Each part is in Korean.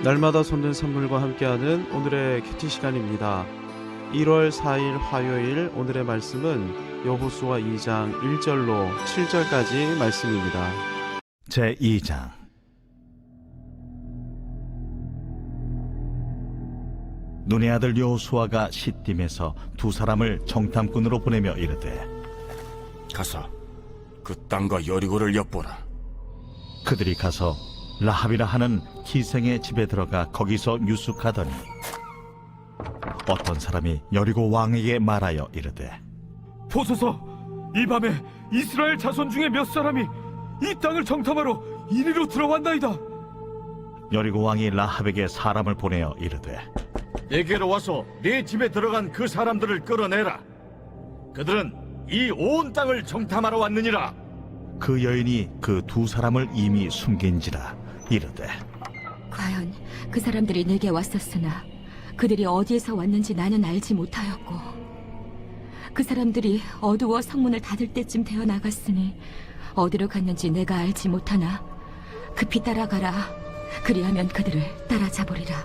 날마다 솟는 산물과 함께하는 오늘의 큐티 시간입니다. 1월 4일 화요일 오늘의 말씀은 여호수아 2장 1절로 7절까지 말씀입니다. 제2장. 눈의 아들 여호수아가 시딤에서 두 사람을 정탐꾼으로 보내며 이르되, 가서 그 땅과 여리고를 엿보라. 그들이 가서 라합이라 하는 기생의 집에 들어가 거기서 유숙하더니 어떤 사람이 여리고 왕에게 말하여 이르되, 보소서, 이 밤에 이스라엘 자손 중에 몇 사람이 이 땅을 정탐하러 이리로 들어왔나이다. 여리고 왕이 라합에게 사람을 보내어 이르되, 내게로 와서 네 집에 들어간 그 사람들을 끌어내라. 그들은 이 온 땅을 정탐하러 왔느니라. 그 여인이 그 두 사람을 이미 숨긴지라 이르되, 과연 그 사람들이 내게 왔었으나 그들이 어디에서 왔는지 나는 알지 못하였고, 그 사람들이 어두워 성문을 닫을 때쯤 되어 나갔으니 어디로 갔는지 내가 알지 못하나 급히 따라가라. 그리하면 그들을 따라잡으리라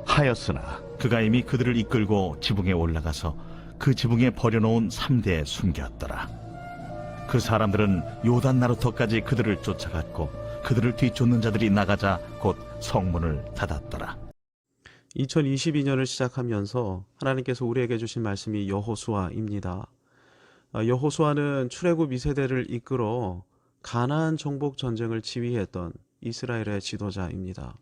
하였으나 그가 이미 그들을 이끌고 지붕에 올라가서 그 지붕에 버려놓은 3대에 숨겼더라. 그 사람들은 요단 나루터까지 그들을 쫓아갔고 그들을 뒤쫓는 자들이 나가자 곧 성문을 닫았더라. 2022년을 시작하면서 하나님께서 우리에게 주신 말씀이 여호수아입니다. 여호수아는 출애굽 2세대를 이끌어 가나안 정복 전쟁을 지휘했던 이스라엘의 지도자입니다.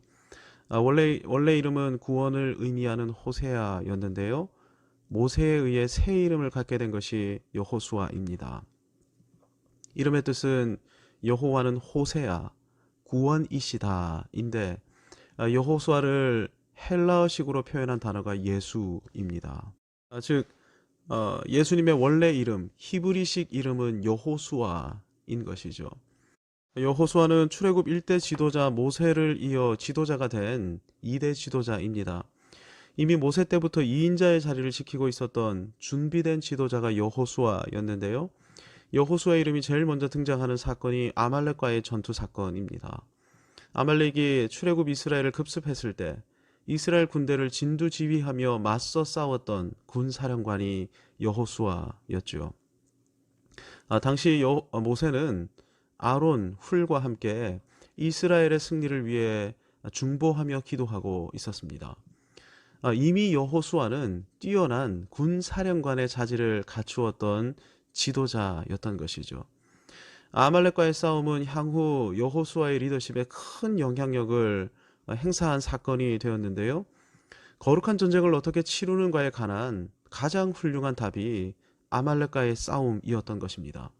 원래 이름은 구원을 의미하는 호세아였는데요. 모세에 의해 새 이름을 갖게 된 것이 여호수아입니다. 이름의 뜻은 여호와는 호세아, 구원이시다인데, 여호수아를 헬라어식으로 표현한 단어가 예수입니다. 즉 예수님의 원래 이름, 히브리식 이름은 여호수아인 것이죠. 여호수아는 출애굽 1대 지도자 모세를 이어 지도자가 된 2대 지도자입니다. 이미 모세 때부터 2인자의 자리를 지키고 있었던 준비된 지도자가 여호수아였는데요. 여호수아의 이름이 제일 먼저 등장하는 사건이 아말렉과의 전투 사건입니다. 아말렉이 출애굽 이스라엘을 급습했을 때 이스라엘 군대를 진두지휘하며 맞서 싸웠던 군사령관이 여호수아였죠. 당시 모세는 아론, 훌과 함께 이스라엘의 승리를 위해 중보하며 기도하고 있었습니다. 이미 여호수아는 뛰어난 군사령관의 자질을 갖추었던 지도자였던 것이죠. 아말렉과의 싸움은 향후 여호수아의 리더십에 큰 영향력을 행사한 사건이 되었는데요. 거룩한 전쟁을 어떻게 치르는가에 관한 가장 훌륭한 답이 아말렉과의 싸움이었던 것입니다.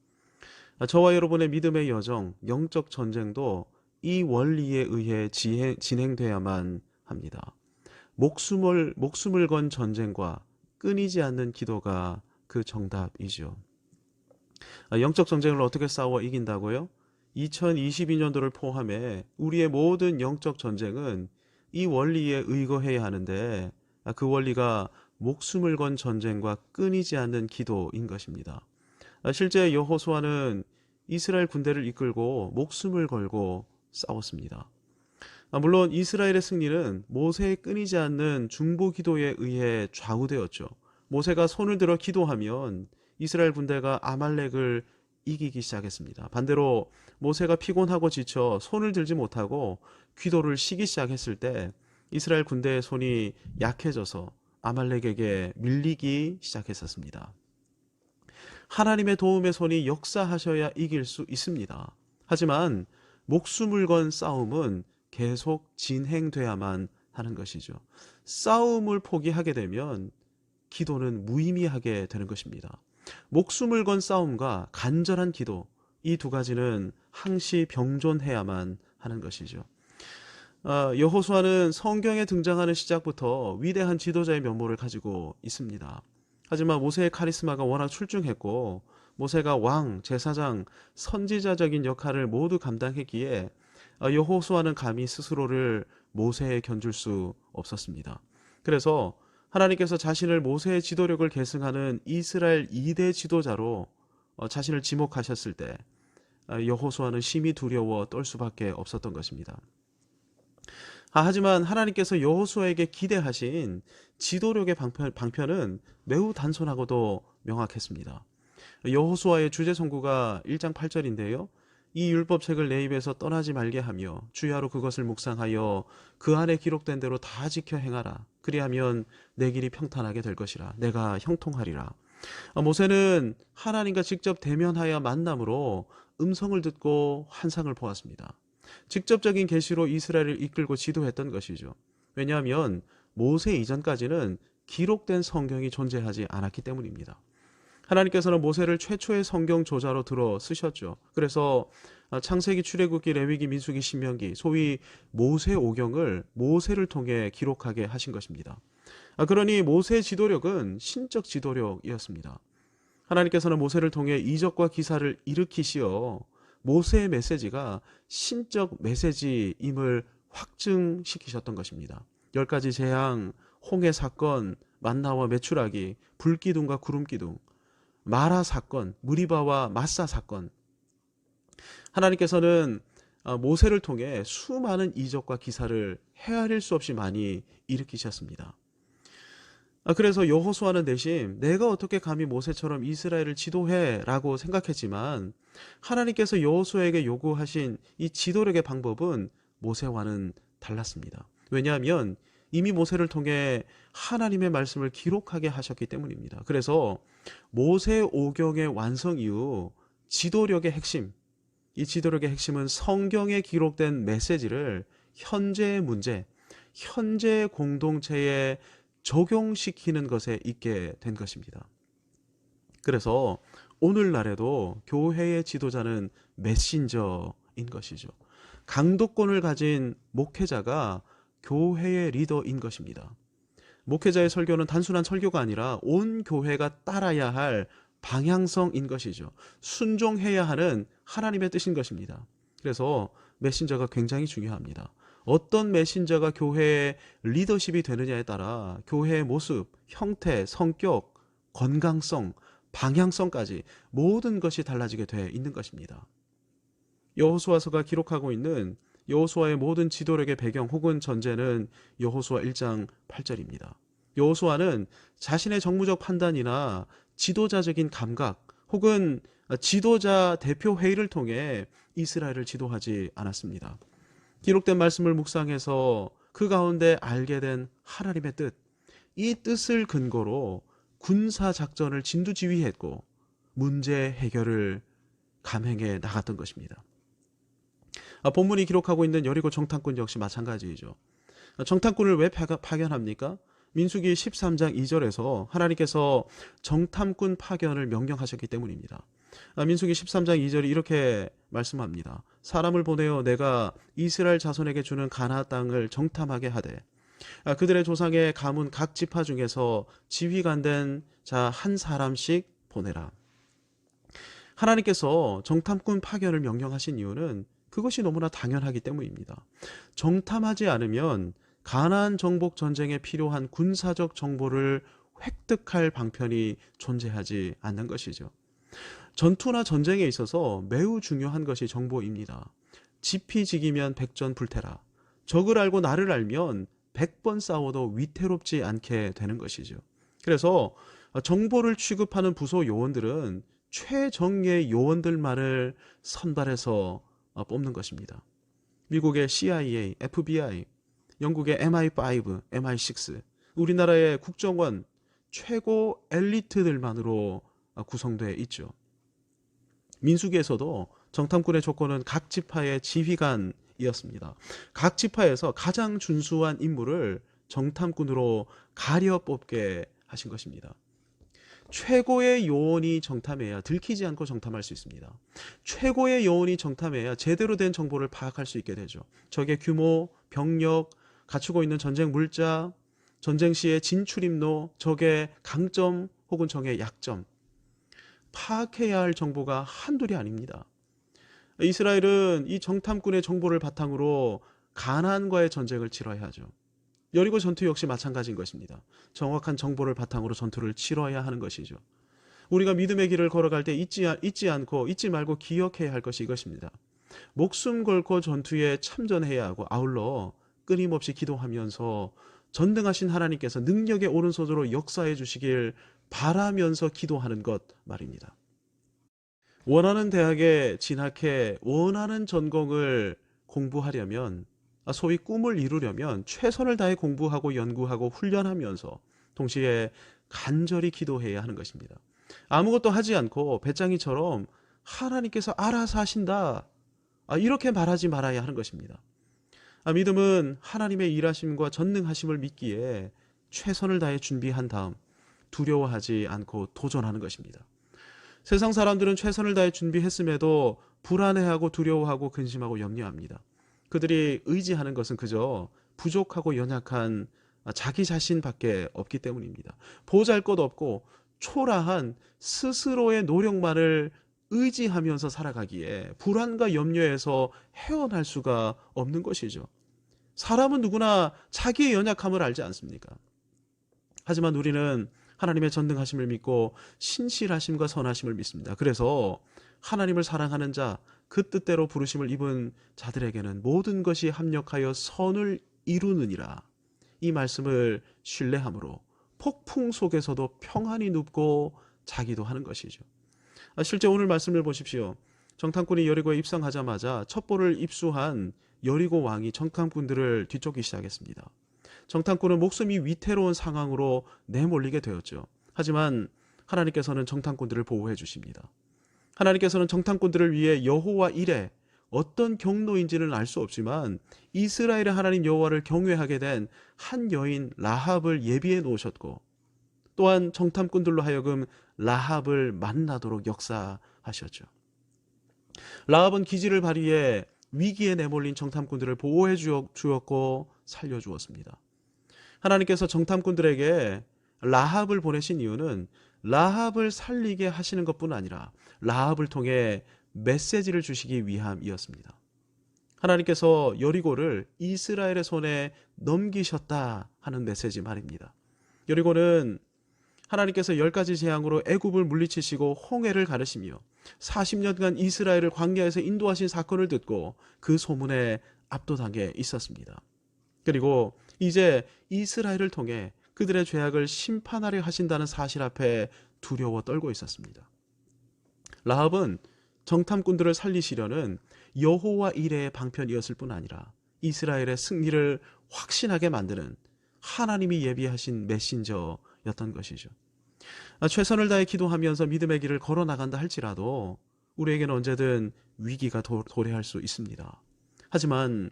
저와 여러분의 믿음의 여정, 영적 전쟁도 이 원리에 의해 진행돼야만 합니다. 목숨을 건 전쟁과 끊이지 않는 기도가 그 정답이죠. 영적 전쟁을 어떻게 싸워 이긴다고요? 2022년도를 포함해 우리의 모든 영적 전쟁은 이 원리에 의거해야 하는데, 그 원리가 목숨을 건 전쟁과 끊이지 않는 기도인 것입니다. 실제 여호수아는 이스라엘 군대를 이끌고 목숨을 걸고 싸웠습니다. 물론 이스라엘의 승리는 모세의 끊이지 않는 중보 기도에 의해 좌우되었죠. 모세가 손을 들어 기도하면 이스라엘 군대가 아말렉을 이기기 시작했습니다. 반대로 모세가 피곤하고 지쳐 손을 들지 못하고 기도를 쉬기 시작했을 때 이스라엘 군대의 손이 약해져서 아말렉에게 밀리기 시작했었습니다. 하나님의 도움의 손이 역사하셔야 이길 수 있습니다. 하지만 목숨을 건 싸움은 계속 진행돼야만 하는 것이죠. 싸움을 포기하게 되면 기도는 무의미하게 되는 것입니다. 목숨을 건 싸움과 간절한 기도, 이 두 가지는 항시 병존해야만 하는 것이죠. 여호수아는 성경에 등장하는 시작부터 위대한 지도자의 면모를 가지고 있습니다. 하지만 모세의 카리스마가 워낙 출중했고 모세가 왕, 제사장, 선지자적인 역할을 모두 감당했기에 여호수아는 감히 스스로를 모세에 견줄 수 없었습니다. 그래서 하나님께서 자신을 모세의 지도력을 계승하는 이스라엘 2대 지도자로 자신을 지목하셨을 때 여호수아는 심히 두려워 떨 수밖에 없었던 것입니다. 하지만 하나님께서 여호수아에게 기대하신 지도력의 방편은 매우 단순하고도 명확했습니다. 여호수아의 주제 선구가 1장 8절인데요. 이 율법책을 내 입에서 떠나지 말게 하며 주야로 그것을 묵상하여 그 안에 기록된 대로 다 지켜 행하라. 그리하면 내 길이 평탄하게 될 것이라. 내가 형통하리라. 모세는 하나님과 직접 대면하여 만남으로 음성을 듣고 환상을 보았습니다. 직접적인 계시로 이스라엘을 이끌고 지도했던 것이죠. 왜냐하면 모세 이전까지는 기록된 성경이 존재하지 않았기 때문입니다. 하나님께서는 모세를 최초의 성경 저자로 들어 쓰셨죠. 그래서 창세기, 출애굽기, 레위기, 민수기, 신명기, 소위 모세오경을 모세를 통해 기록하게 하신 것입니다. 그러니 모세의 지도력은 신적 지도력이었습니다. 하나님께서는 모세를 통해 이적과 기사를 일으키시어 모세의 메시지가 신적 메시지임을 확증시키셨던 것입니다. 10가지 재앙, 홍해 사건, 만나와 메추라기, 불기둥과 구름기둥, 마라 사건, 무리바와 마사 사건. 하나님께서는 모세를 통해 수많은 이적과 기사를 헤아릴 수 없이 많이 일으키셨습니다. 그래서 여호수아는 대신 내가 어떻게 감히 모세처럼 이스라엘을 지도해 라고 생각했지만 하나님께서 여호수아에게 요구하신 이 지도력의 방법은 모세와는 달랐습니다. 왜냐하면 이미 모세를 통해 하나님의 말씀을 기록하게 하셨기 때문입니다. 그래서 모세오경의 완성 이후 지도력의 핵심, 이 지도력의 핵심은 성경에 기록된 메시지를 현재의 문제, 현재 공동체에 적용시키는 것에 있게 된 것입니다. 그래서 오늘날에도 교회의 지도자는 메신저인 것이죠. 강도권을 가진 목회자가 교회의 리더인 것입니다. 목회자의 설교는 단순한 설교가 아니라 온 교회가 따라야 할 방향성인 것이죠. 순종해야 하는 하나님의 뜻인 것입니다. 그래서 메신저가 굉장히 중요합니다. 어떤 메신저가 교회의 리더십이 되느냐에 따라 교회의 모습, 형태, 성격, 건강성, 방향성까지 모든 것이 달라지게 돼 있는 것입니다. 여호수아서가 기록하고 있는 여호수아의 모든 지도력의 배경 혹은 전제는 여호수아 1장 8절입니다. 여호수아는 자신의 정무적 판단이나 지도자적인 감각 혹은 지도자 대표 회의를 통해 이스라엘을 지도하지 않았습니다. 기록된 말씀을 묵상해서 그 가운데 알게 된 하나님의 뜻, 이 뜻을 근거로 군사 작전을 진두지휘했고 문제 해결을 감행해 나갔던 것입니다. 본문이 기록하고 있는 여리고 정탐꾼 역시 마찬가지이죠. 정탐꾼을 왜 파견합니까? 민수기 13장 2절에서 하나님께서 정탐꾼 파견을 명령하셨기 때문입니다. 민수기 13장 2절이 이렇게 말씀합니다. 사람을 보내어 내가 이스라엘 자손에게 주는 가나안 땅을 정탐하게 하되 그들의 조상의 가문 각 지파 중에서 지휘관 된 자 한 사람씩 보내라. 하나님께서 정탐꾼 파견을 명령하신 이유는 그것이 너무나 당연하기 때문입니다. 정탐하지 않으면 가나안 정복 전쟁에 필요한 군사적 정보를 획득할 방편이 존재하지 않는 것이죠. 전투나 전쟁에 있어서 매우 중요한 것이 정보입니다. 지피지기면 백전불태라. 적을 알고 나를 알면 100번 싸워도 위태롭지 않게 되는 것이죠. 그래서 정보를 취급하는 부서 요원들은 최정예 요원들만을 선발해서 뽑는 것입니다. 미국의 CIA, FBI, 영국의 MI5, MI6, 우리나라의 국정원 최고 엘리트들만으로 구성되어 있죠. 민수기에서도 정탐꾼의 조건은 각 지파의 지휘관이었습니다. 각 지파에서 가장 준수한 인물을 정탐꾼으로 가려 뽑게 하신 것입니다. 최고의 요원이 정탐해야 들키지 않고 정탐할 수 있습니다. 최고의 요원이 정탐해야 제대로 된 정보를 파악할 수 있게 되죠. 적의 규모, 병력, 갖추고 있는 전쟁 물자, 전쟁 시의 진출입로, 적의 강점 혹은 적의 약점, 파악해야 할 정보가 한둘이 아닙니다. 이스라엘은 이 정탐꾼의 정보를 바탕으로 가나안과의 전쟁을 치러야 하죠. 여리고 전투 역시 마찬가지인 것입니다. 정확한 정보를 바탕으로 전투를 치러야 하는 것이죠. 우리가 믿음의 길을 걸어갈 때 잊지 말고 기억해야 할 것이 이것입니다. 목숨 걸고 전투에 참전해야 하고 아울러 끊임없이 기도하면서 전능하신 하나님께서 능력의 오른손으로 역사해 주시길 바라면서 기도하는 것 말입니다. 원하는 대학에 진학해 원하는 전공을 공부하려면, 소위 꿈을 이루려면 최선을 다해 공부하고 연구하고 훈련하면서 동시에 간절히 기도해야 하는 것입니다. 아무것도 하지 않고 배짱이처럼 하나님께서 알아서 하신다, 이렇게 말하지 말아야 하는 것입니다. 믿음은 하나님의 일하심과 전능하심을 믿기에 최선을 다해 준비한 다음 두려워하지 않고 도전하는 것입니다. 세상 사람들은 최선을 다해 준비했음에도 불안해하고 두려워하고 근심하고 염려합니다. 그들이 의지하는 것은 그저 부족하고 연약한 자기 자신밖에 없기 때문입니다. 보잘것없고 초라한 스스로의 노력만을 의지하면서 살아가기에 불안과 염려에서 헤어날 수가 없는 것이죠. 사람은 누구나 자기의 연약함을 알지 않습니까? 하지만 우리는 하나님의 전능하심을 믿고 신실하심과 선하심을 믿습니다. 그래서 하나님을 사랑하는 자, 그 뜻대로 부르심을 입은 자들에게는 모든 것이 합력하여 선을 이루느니라, 이 말씀을 신뢰함으로 폭풍 속에서도 평안히 눕고 자기도 하는 것이죠. 실제 오늘 말씀을 보십시오. 정탐꾼이 여리고에 입성하자마자 첩보를 입수한 여리고 왕이 정탐꾼들을 뒤쫓기 시작했습니다. 정탐꾼은 목숨이 위태로운 상황으로 내몰리게 되었죠. 하지만 하나님께서는 정탐꾼들을 보호해 주십니다. 하나님께서는 정탐꾼들을 위해 여호와 이레, 어떤 경로인지는 알 수 없지만 이스라엘의 하나님 여호와를 경외하게 된 한 여인 라합을 예비해 놓으셨고, 또한 정탐꾼들로 하여금 라합을 만나도록 역사하셨죠. 라합은 기지를 발휘해 위기에 내몰린 정탐꾼들을 보호해 주었고 살려주었습니다. 하나님께서 정탐꾼들에게 라합을 보내신 이유는 라합을 살리게 하시는 것뿐 아니라 라합을 통해 메시지를 주시기 위함이었습니다. 하나님께서 여리고를 이스라엘의 손에 넘기셨다 하는 메시지 말입니다. 여리고는 하나님께서 10가지 재앙으로 애굽을 물리치시고 홍해를 가르시며 40년간 이스라엘을 광야에서 인도하신 사건을 듣고 그 소문에 압도당해 있었습니다. 그리고 이제 이스라엘을 통해 그들의 죄악을 심판하려 하신다는 사실 앞에 두려워 떨고 있었습니다. 라합은 정탐꾼들을 살리시려는 여호와 이레의 방편이었을 뿐 아니라 이스라엘의 승리를 확신하게 만드는 하나님이 예비하신 메신저였던 것이죠. 최선을 다해 기도하면서 믿음의 길을 걸어 나간다 할지라도 우리에게는 언제든 위기가 도래할 수 있습니다. 하지만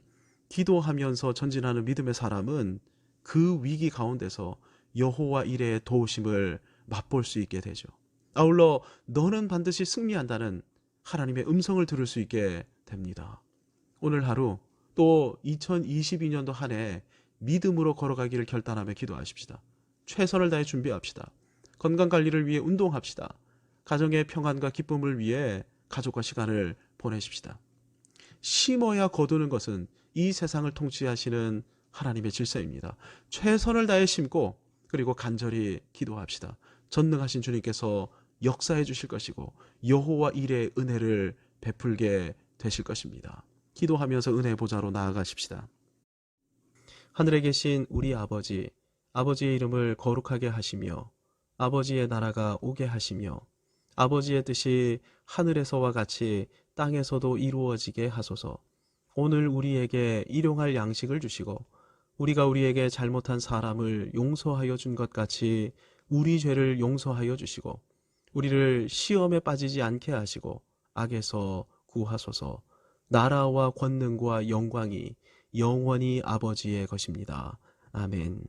기도하면서 전진하는 믿음의 사람은 그 위기 가운데서 여호와 이레의 도우심을 맛볼 수 있게 되죠. 아울러 너는 반드시 승리한다는 하나님의 음성을 들을 수 있게 됩니다. 오늘 하루 또 2022년도 한 해 믿음으로 걸어가기를 결단하며 기도하십시다. 최선을 다해 준비합시다. 건강관리를 위해 운동합시다. 가정의 평안과 기쁨을 위해 가족과 시간을 보내십시다. 심어야 거두는 것은 이 세상을 통치하시는 하나님의 질서입니다. 최선을 다해 심고 그리고 간절히 기도합시다. 전능하신 주님께서 역사해 주실 것이고 여호와 이레의 은혜를 베풀게 되실 것입니다. 기도하면서 은혜 보좌로 나아가십시다. 하늘에 계신 우리 아버지, 아버지의 이름을 거룩하게 하시며 아버지의 나라가 오게 하시며 아버지의 뜻이 하늘에서와 같이 땅에서도 이루어지게 하소서. 오늘 우리에게 일용할 양식을 주시고 우리가 우리에게 잘못한 사람을 용서하여 준 것 같이 우리 죄를 용서하여 주시고 우리를 시험에 빠지지 않게 하시고 악에서 구하소서. 나라와 권능과 영광이 영원히 아버지의 것입니다. 아멘.